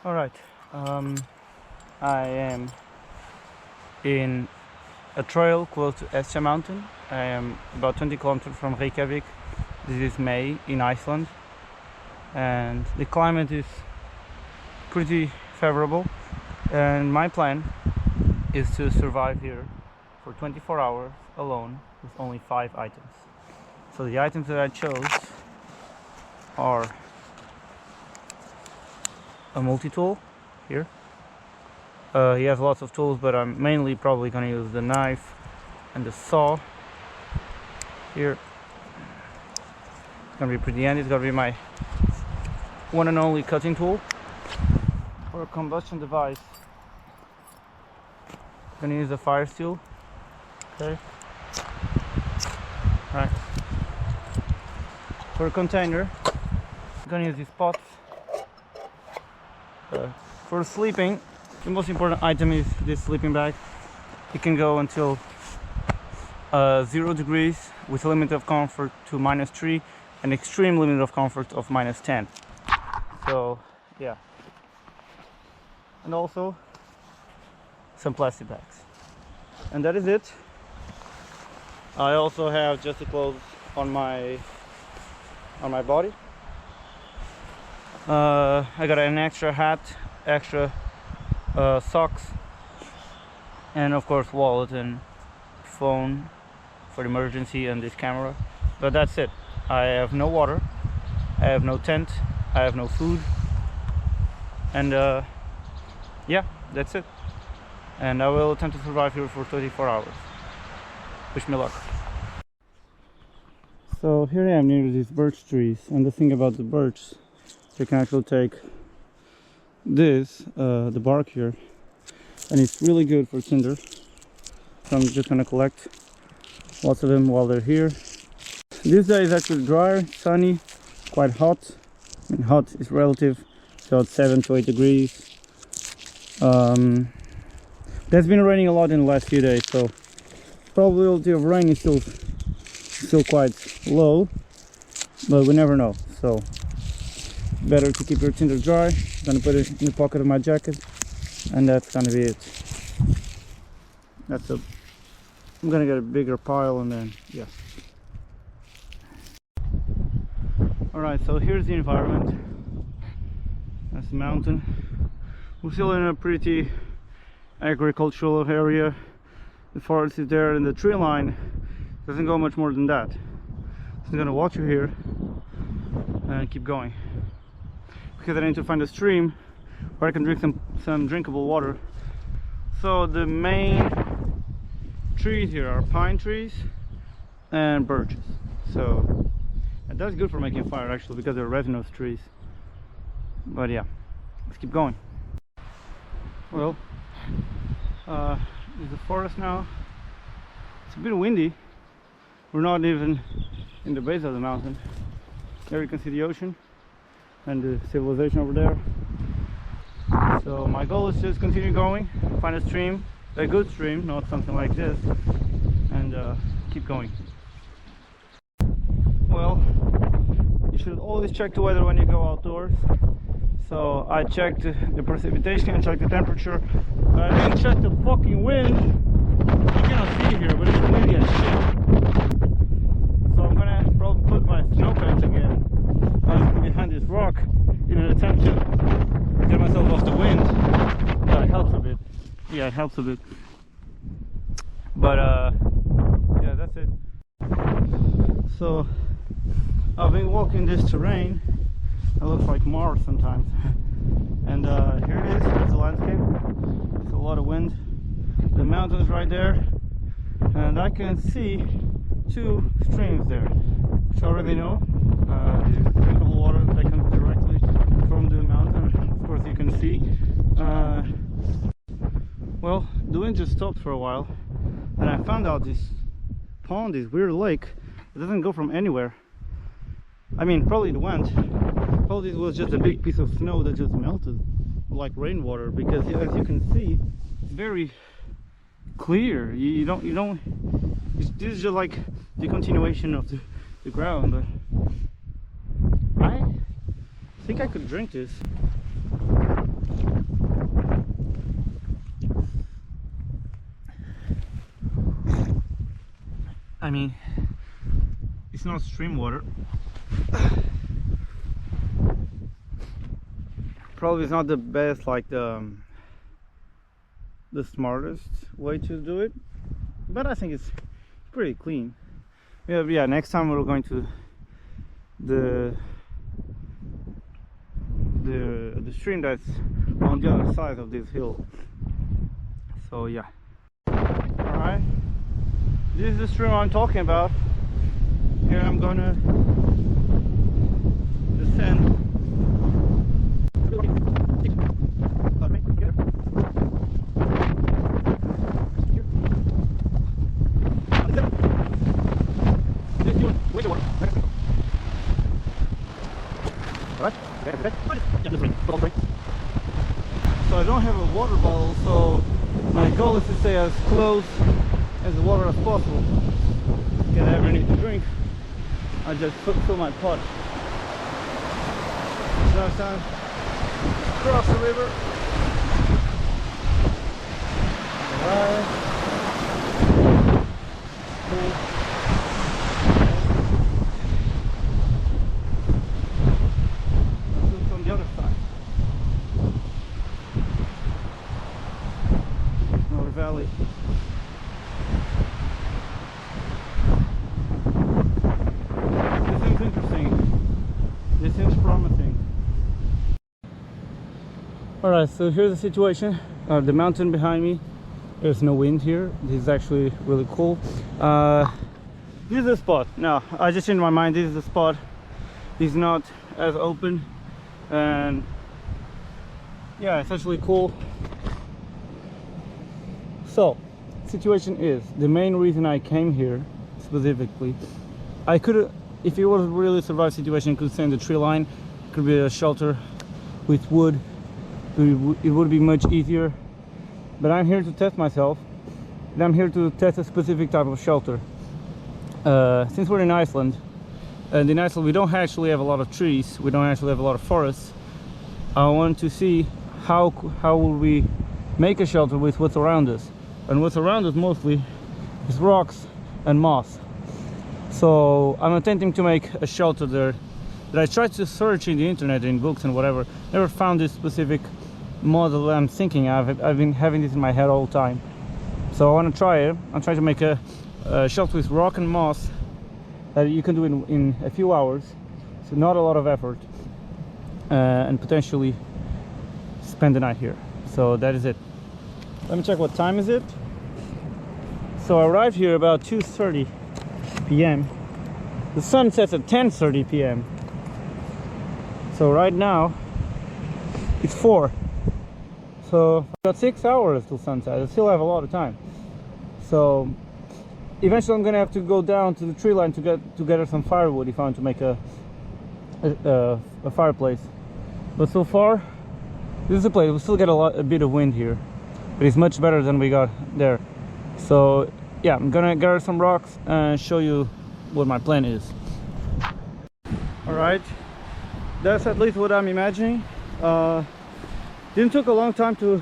Alright, I am in a trail close to Esja mountain. I am about 20 kilometers from Reykjavik. This is May in Iceland, and the climate is pretty favorable, and my plan is to survive here for 24 hours alone with only 5 items. So the items that I chose are a multi-tool here. He has lots of tools, but I'm mainly probably going to use the knife and the saw here. It's going to be pretty handy. It's going to be my one and only cutting tool. For a combustion device, I'm going to use a fire steel. Okay. Right. For a container, I'm going to use these pots. For sleeping, the most important item is this sleeping bag. It can go until 0 degrees with a limit of comfort to -3 and extreme limit of comfort of -10. So yeah, and also some plastic bags, and that is it. I also have just the clothes on my body. I got an extra hat, extra socks, and of course wallet and phone for emergency, and this camera. But that's it. I have no water, I have no tent, I have no food, and yeah, that's it. And I will attempt to survive here for 24 hours. Wish me luck. So here I am near these birch trees, and the thing about the birch, you can actually take this, the bark here, and it's really good for tinder. So I'm just gonna collect lots of them while they're here. This day is actually dry, sunny, quite hot. I mean, hot is relative, so it's 7 to 8 degrees. There's been raining a lot in the last few days, so probability of rain is still quite low, but we never know. So better to keep your tinder dry. I'm gonna put it in the pocket of my jacket, and that's gonna be it. I'm gonna get a bigger pile, and then yeah. Alright, so here's the environment. That's the mountain. We're still in a pretty agricultural area. The forest is there, and the tree line doesn't go much more than that. So I'm gonna walk through here and keep going, because I need to find a stream where I can drink some drinkable water. So the main trees here are pine trees and birches. And that's good for making fire, actually, because they're resinous trees. But yeah, let's keep going. Well, there's the forest now. It's a bit windy. We're not even in the base of the mountain. There you can see the ocean and the civilization over there. So my goal is just continue going, find a stream, a good stream, not something like this, and keep going. Well, you should always check the weather when you go outdoors. So I checked the precipitation and checked the temperature, but I didn't check the fucking wind. You cannot see it here, but it's windy as shit. So I'm gonna probably put my snow pants again behind this rock in an attempt to get myself off the wind. It helps a bit. Yeah, it helps a bit. But yeah, that's it. So I've been walking this terrain. It looks like Mars sometimes. And here it is. There's the landscape. It's a lot of wind. The mountain's right there, and I can see 2 streams there, which I already know. There's drinkable water that comes directly from the mountain. Of course, you can see. Well, the wind just stopped for a while, and I found out this pond, this weird lake, it doesn't go from anywhere. I mean, probably it went. Probably it was just a big piece of snow that just melted, like rainwater. Because as you can see, it's very clear. You don't. This is just like the continuation of the ground. But I think I could drink this. I mean, it's not stream water. Probably it's not the best, like the smartest way to do it, but I think it's pretty clean. Yeah, next time we're going to the stream that's on the other side of this hill. So yeah. Alright, this is the stream I'm talking about. Here I'm gonna descend. So I don't have a water bottle, so my goal is to stay as close as the water as possible. If I ever need to drink, I just fill my pot. So next time, cross the river. Alright. Cool. From the other side. Another valley. This seems interesting. This seems promising. Alright, so here's the situation. The mountain behind me. There's no wind here. This is actually really cool. This is the spot. Now, I just changed my mind. This is the spot. It's not as open, and yeah, it's actually cool. So, situation is, the main reason I came here specifically, I could, if it was a really survive situation, I could stay in the tree line. It could be a shelter with wood. It would be much easier. But I'm here to test myself, and I'm here to test a specific type of shelter. Since we're in Iceland, and in Iceland we don't actually have a lot of trees, we don't actually have a lot of forests, I want to see how will we make a shelter with what's around us. And what's around us mostly is rocks and moss. So I'm attempting to make a shelter there that I tried to search in the internet, in books and whatever. Never found this specific model I'm thinking of. I've been having this in my head all the time, so I want to try it. I'm trying to make a shelter with rock and moss that you can do in a few hours, so not a lot of effort, and potentially spend the night here. So that is it. Let me check what time is it. So I arrived here about 2:30 p.m. The sun sets at 10:30 p.m. So right now it's 4. So I've got 6 hours till sunset. I still have a lot of time. So eventually I'm gonna have to go down to the tree line to gather some firewood if I want to make a fireplace. But so far, this is the place. We still get a bit of wind here, but it's much better than we got there. So yeah, I'm gonna gather some rocks and show you what my plan is. All right, that's at least what I'm imagining. Didn't took a long time to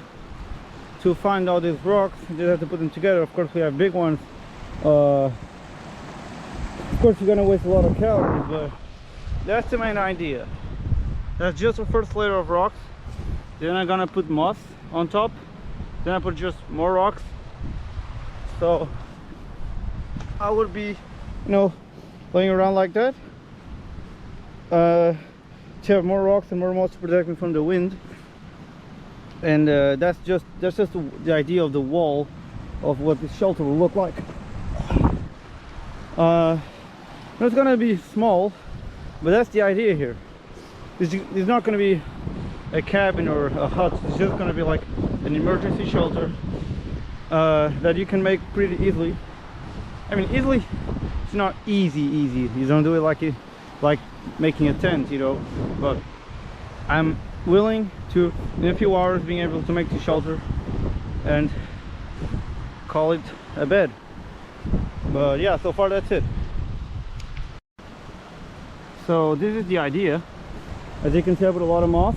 find all these rocks. You just have to put them together. Of course we have big ones. Of course you're gonna waste a lot of calories, but that's the main idea. That's just the first layer of rocks. Then I'm gonna put moss on top. Then I put just more rocks. So I would be, playing around like that. To have more rocks and more moss to protect me from the wind. And that's just the idea of the wall of what this shelter will look like. It's gonna be small, but that's the idea here. It's not gonna be a cabin or a hut. It's just gonna be like an emergency shelter that you can make pretty easily. I mean, easily, it's not easy. You don't do it like making a tent, but I'm willing to, in a few hours, being able to make the shelter and call it a bed. But yeah, so far that's it. So this is the idea. As you can see, I put a lot of moss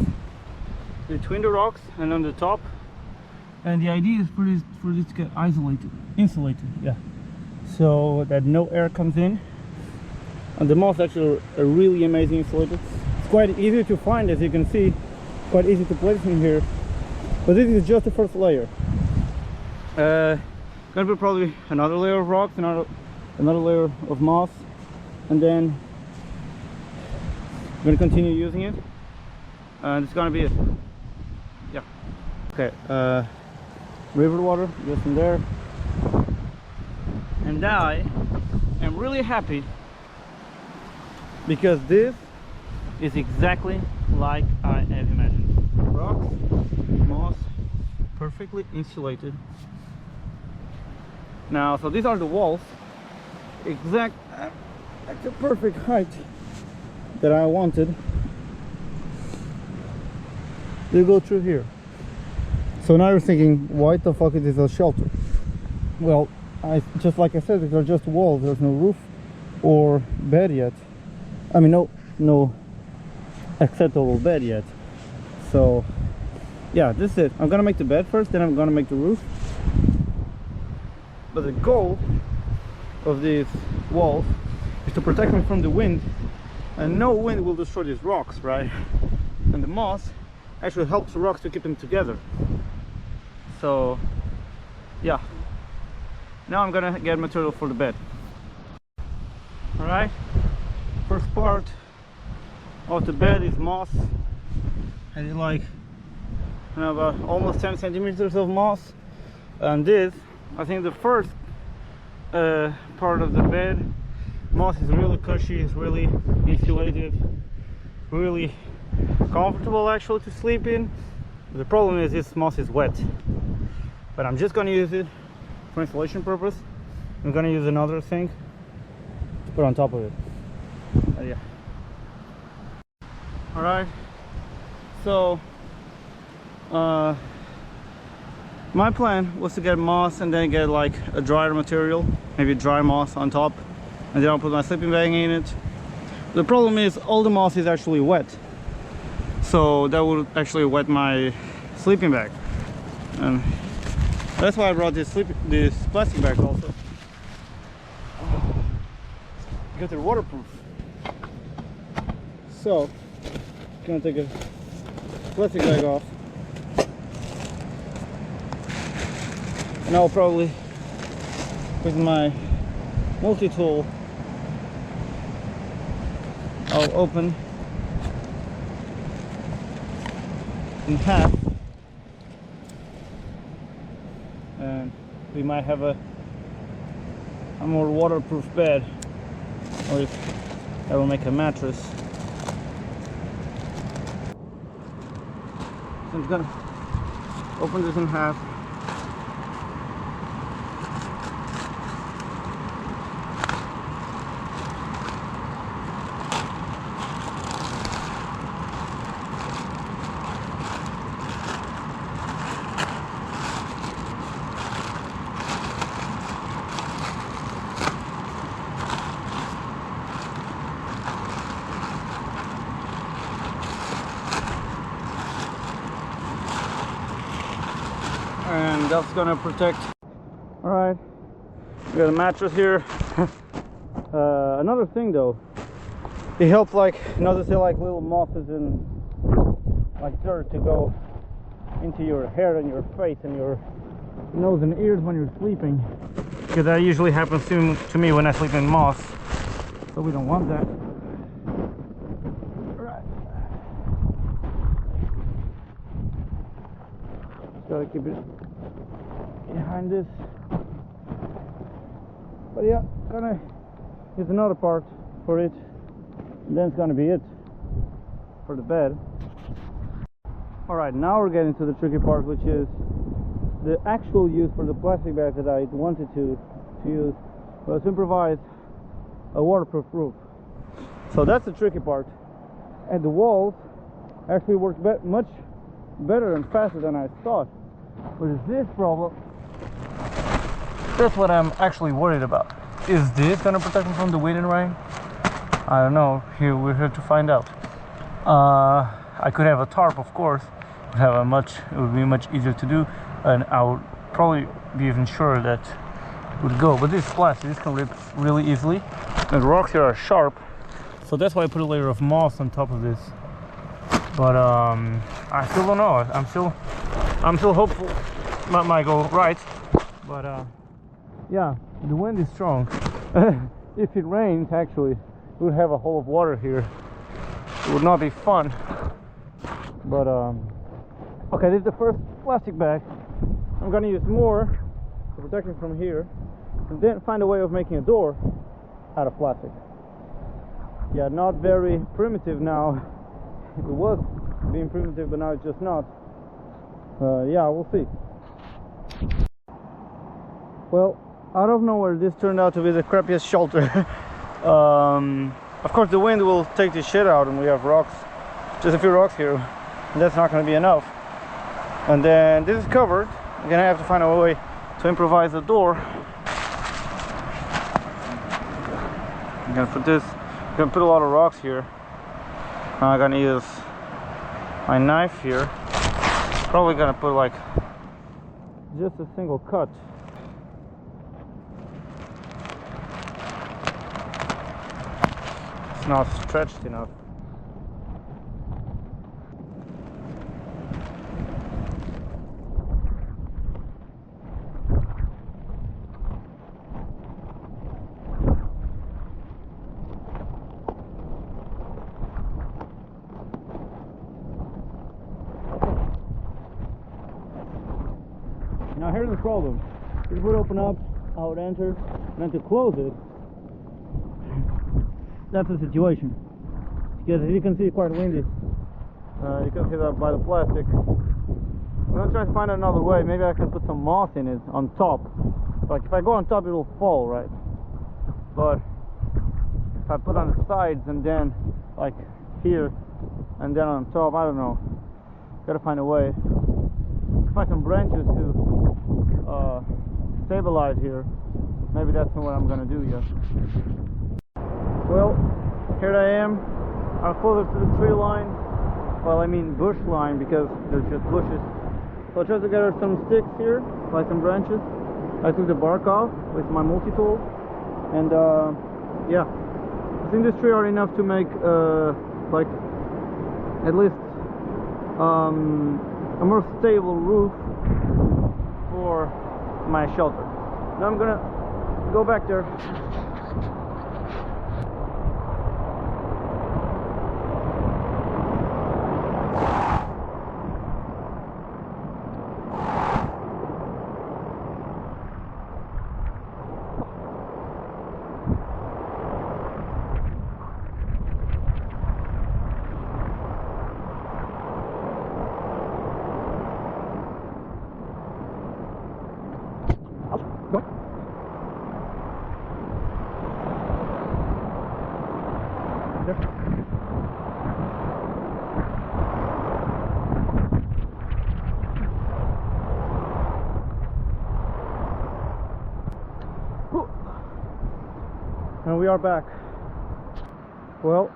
between the rocks and on the top, and the idea is for this to get insulated. Yeah. so that no air comes in. And the moss actually are really amazing insulated. It's quite easy to find, as you can see, quite easy to place in here. But this is just the first layer. Gonna be probably another layer of rocks, another layer of moss, and then I'm gonna continue using it. And it's gonna be it. Yeah. Okay. River water goes in there, and I am really happy because this is exactly like I have imagined. Rocks, moss, perfectly insulated. Now, so these are the walls, at the perfect height that I wanted. They go through here. So now you're thinking, why the fuck is this a shelter? Well, just like I said, these are just walls. There's no roof or bed yet. I mean, no acceptable bed yet. So yeah, this is it. I'm gonna make the bed first, then I'm gonna make the roof. But the goal of these walls is to protect them from the wind, and no wind will destroy these rocks, right? And the moss actually helps the rocks to keep them together. So yeah, now I'm gonna get material for the bed. All right, first part of the bed is moss. I did like about almost 10 centimeters of moss, and this, I think the first part of the bed, moss is really cushy, it's really insulated, really comfortable actually to sleep in. The problem is this moss is wet, but I'm just gonna use it for insulation purpose. I'm gonna use another thing to put on top of it. Yeah. All right. So my plan was to get moss and then get like a drier material, maybe dry moss on top, and then I'll put my sleeping bag in it. The problem is all the moss is actually wet, so that would actually wet my sleeping bag, and that's why I brought this plastic bag also, because they're waterproof. So I'm gonna take a plastic bag off, and I'll probably, with my multi-tool, I'll open in half, and we might have a more waterproof bed, or if I will make a mattress. So I'm gonna open this in half. And that's gonna protect. All right, we got a mattress here. Another thing though, it helps like not to see like little mosses and like dirt to go into your hair and your face and your nose and ears when you're sleeping, because that usually happens to me when I sleep in moss, so we don't want that. Gotta keep it behind this. But yeah, gonna use another part for it, and then it's gonna be it for the bed. Alright, now we're getting to the tricky part, which is the actual use for the plastic bag that I wanted to use, was to improvise a waterproof roof. So that's the tricky part, and the walls actually work much better and faster than I thought. But is this problem? That's what I'm actually worried about. Is this gonna protect me from the wind and rain? I don't know. Here we have to find out. I could have a tarp, of course. It would be much easier to do, and I would probably be even sure that would go. But this is plastic, this can rip really easily. And the rocks here are sharp, so that's why I put a layer of moss on top of this. But I still don't know. I'm still hopeful that might go right. But yeah, the wind is strong. If it rains, actually, we would have a hole of water here. It would not be fun. But okay, this is the first plastic bag. I'm gonna use more to protect it from here, and then find a way of making a door out of plastic. Yeah, not very primitive now. It was being primitive, but now it's just not. Yeah, we'll see. Well, out of nowhere, this turned out to be the crappiest shelter. Of course, the wind will take this shit out, and we have rocks, just a few rocks here, and that's not going to be enough. And then this is covered. I'm gonna have to find a way to improvise a door. I'm gonna put this. I'm gonna put a lot of rocks here. I'm gonna use my knife here. Probably gonna put like just a single cut. It's not stretched enough. Now here's the problem. If it would open up, I would enter, and then to close it, that's the situation. Because as you can see, it's quite windy. You can see that by the plastic. I'm gonna try to find another way. Maybe I can put some moss in it on top. Like if I go on top, it will fall, right? But if I put on the sides and then like here and then on top, I don't know. Gotta find a way. Find some branches to stabilize here. Maybe that's what I'm gonna do. Yeah. Well, here I am. I'm closer to the tree line. Well, I mean bush line, because there's just bushes. So I tried to gather some sticks here, like some branches. I took the bark off with my multi-tool, and yeah, I think this tree are enough to make like at least a more stable roof for my shelter. Now I'm gonna go back there. And we are back. Well,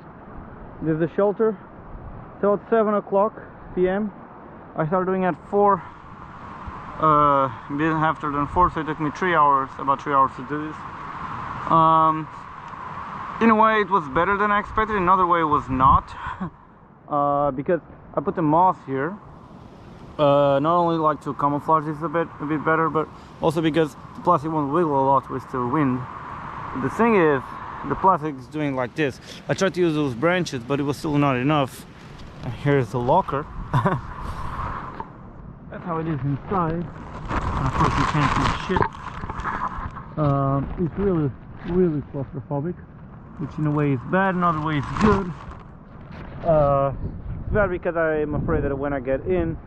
this is the shelter. So it's 7 o'clock p.m. I started doing at 4. Didn't have to do 4, so it took me 3 hours, about 3 hours to do this. In a way it was better than I expected, in another way it was not. Because I put the moss here, not only like to camouflage this a bit better, but also because the plastic won't wiggle a lot with the wind. The thing is, the plastic is doing like this. I tried to use those branches, but it was still not enough. And here's the locker. That's how it is inside. And of course you can't see shit. It's really claustrophobic, which in a way is bad, in other way is good. It's bad because I'm afraid that when I get in,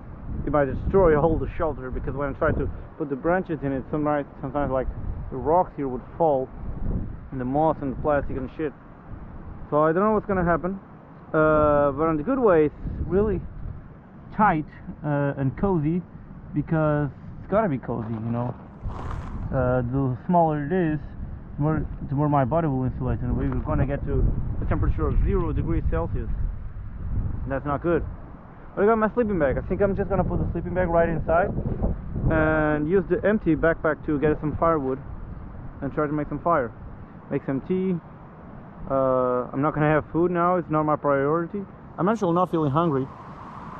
it might destroy all the shelter, because when I try to put the branches in it, sometimes like the rocks here would fall, and the moss and the plastic and shit. So I don't know what's gonna happen. But in the good way, it's really tight and cozy, because it's gotta be cozy, you know. The smaller it is, the more my body will insulate, and we're gonna get to a temperature of 0 degrees Celsius. And that's not good. But I got my sleeping bag. I think I'm just gonna put the sleeping bag right inside and use the empty backpack to get some firewood. and try to make some fire, make some tea. I'm not gonna have food now, it's not my priority. I'm actually not feeling hungry.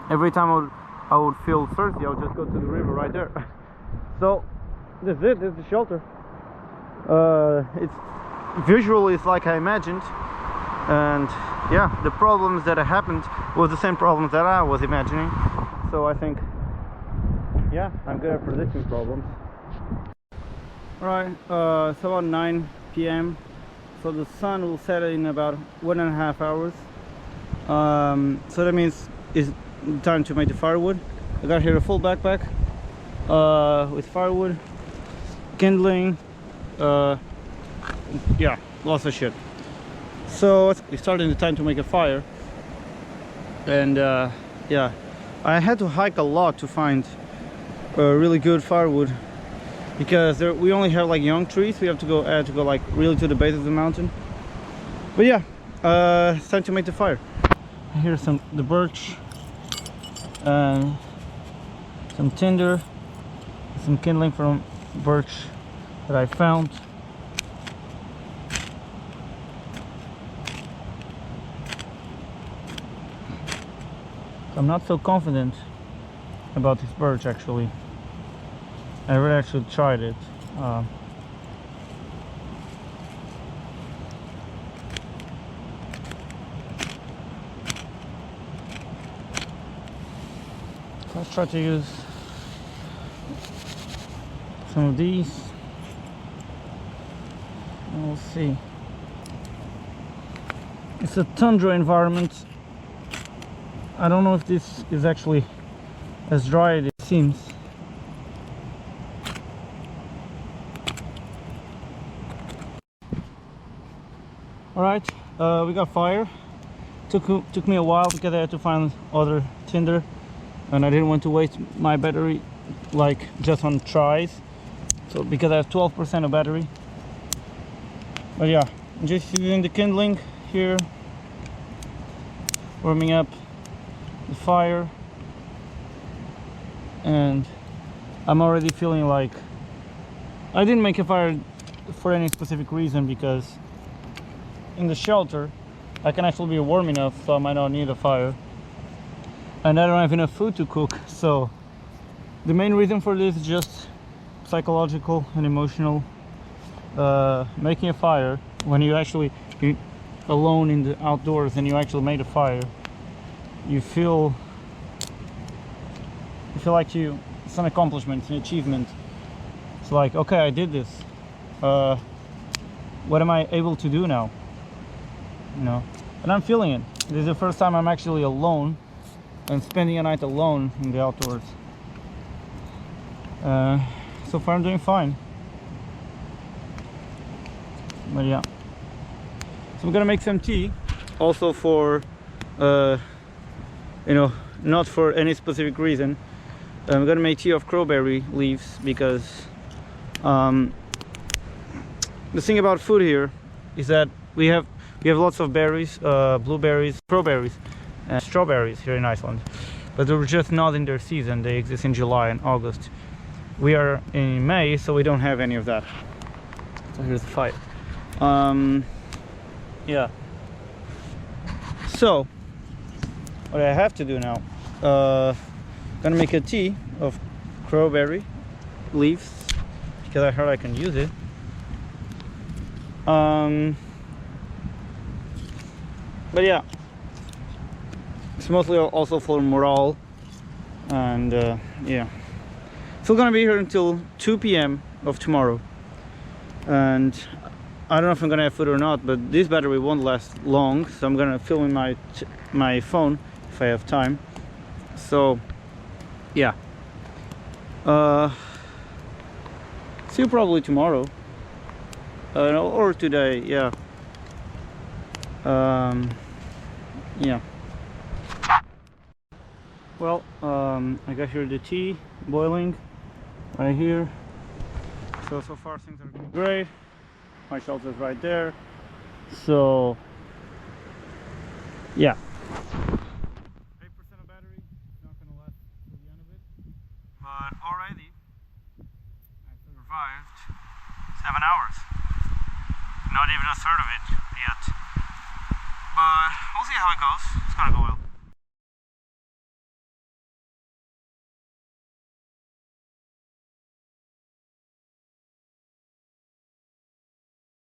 Every time I would feel thirsty, I would just go to the river right there. So this is the shelter. It's visually it's like I imagined, and yeah, the problems that happened was the same problems that I was imagining. So I think, yeah, I'm good at predicting problems. Alright, it's about 9 p.m. So the sun will set in about 1.5 hours. So that means it's time to make the firewood. I got here a full backpack with firewood, kindling, yeah, lots of shit. So it's starting the time to make a fire, and yeah, I had to hike a lot to find really good firewood, because we only have like young trees. We have to go like really to the base of the mountain. But yeah, it's time to make the fire. Here's the birch and some tinder, some kindling from birch that I found. I'm not so confident about this birch actually. I really actually tried it. Let's try to use some of these. And we'll see. It's a tundra environment. I don't know if this is actually as dry as it seems. Alright, we got fire. Took me a while because I had to find other tinder, and I didn't want to waste my battery like just on tries. So because I have 12% of battery. But yeah, I'm just using the kindling here, warming up the fire, and I'm already feeling like I didn't make a fire for any specific reason, because in the shelter I can actually be warm enough, so I might not need a fire, and I don't have enough food to cook. So the main reason for this is just psychological and emotional. Making a fire when you're alone in the outdoors and you actually made a fire, you feel like it's an accomplishment, it's an achievement. It's like, okay, I did this. What am I able to do now? You know, and I'm feeling it. This is the first time I'm actually alone and spending a night alone in the outdoors. So far I'm doing fine. But yeah, so I'm gonna make some tea, also for you know, not for any specific reason. I'm gonna make tea of crowberry leaves, because the thing about food here is that we have lots of berries, blueberries, crowberries and strawberries here in Iceland, but they're just not in their season. They exist in July and August. We are in May, so we don't have any of that. So here's the fight. Yeah, so what I have to do now, gonna make a tea of crowberry leaves, because I heard I can use it. But yeah, it's mostly also for morale, and yeah, still gonna be here until 2 p.m. of tomorrow, and I don't know if I'm gonna have food or not, but this battery won't last long, so I'm gonna film in my phone if I have time. So yeah, see you probably tomorrow, or today. Yeah, yeah. Well, I got here the tea boiling right here. So far things are going great. My shelter is right there. So yeah, 8% of battery, not gonna last till the end of it, but already I survived hours. Not even a third of it yet. But we'll see how it goes. It's gonna go well.